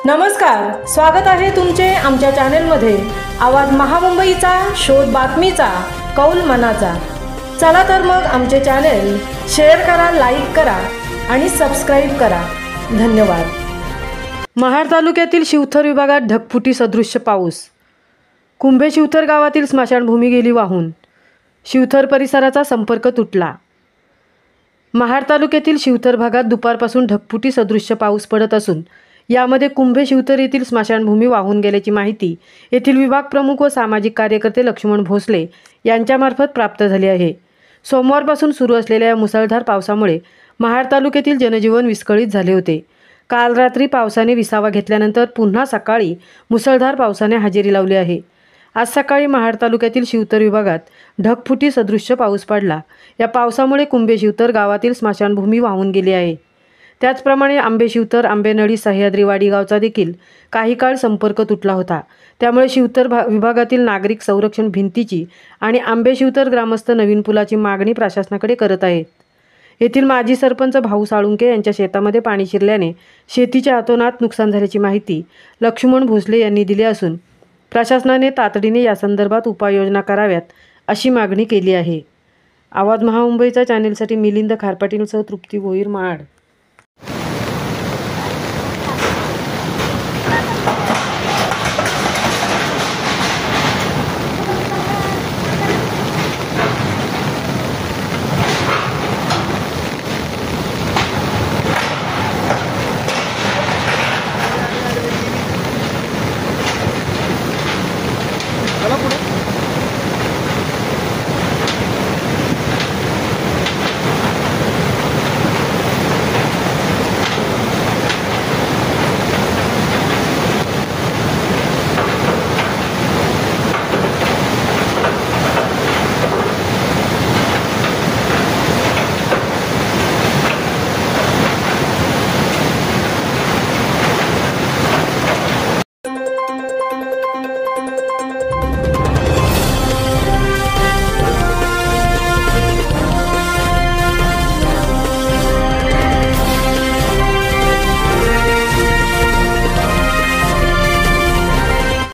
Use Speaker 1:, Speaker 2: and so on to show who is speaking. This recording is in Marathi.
Speaker 1: नमस्कार, स्वागत आहे तुमचे आमच्या चॅनेलमध्ये। आवाज महामुंबईचा, शोध बातमीचा, कौल मनाचा। चला तर मग आमचे चॅनेल शेअर करा, लाईक करा आणि सबस्क्राइब करा। धन्यवाद। महाड तालुक्यातील शिवथर विभागात ढगफुटी सदृश्य पाऊस। कुंभे शिवथर गावातील स्मशानभूमी गेली वाहून। शिवथर परिसराचा संपर्क तुटला। महाड तालुक्यातील शिवथर भागात दुपारपासून ढगफुटी सदृश्य पाऊस पडत असून यामध्ये कुंभे शिवथर येथील स्मशानभूमी वाहून गेल्याची माहिती येथील विभाग प्रमुख व सामाजिक कार्यकर्ते लक्ष्मण भोसले यांच्यामार्फत प्राप्त झाली आहे। सोमवारपासून सुरू असलेल्या या मुसळधार पावसामुळे महाड तालुक्यातील जनजीवन विस्कळीत झाले होते। काल रात्री पावसाने विसावा घेतल्यानंतर पुन्हा सकाळी मुसळधार पावसाने हजेरी लावली आहे। आज सकाळी महाड तालुक्यातील शिवथर विभागात ढगफुटी सदृश्य पाऊस पडला। या पावसामुळे कुंभे शिवथर गावातील स्मशानभूमी वाहून गेली आहे। त्याचप्रमाणे आंबे शिवथर, आंबेनळी, सह्याद्रीवाडी गावचा देखील काही काळ संपर्क तुटला होता। त्यामुळे शिवथर विभागातील नागरिक संरक्षण भिंतीची आणि आंबे शिवथर ग्रामस्थ नवीन पुलाची मागणी प्रशासनाकडे करत आहेत। येथील माजी सरपंच भाऊ साळुंके यांच्या शेतामध्ये पाणी शिरल्याने शेतीच्या अतोनात नुकसान झाल्याची माहिती लक्ष्मण भोसले यांनी दिली असून प्रशासनाने तातडीने या संदर्भात उपाययोजना कराव्यात अशी मागणी केली आहे। आवाज महामुंबईचा चॅनेलसाठी मिलिंद खारपाटीलसह तृप्ती भोईर, महाड।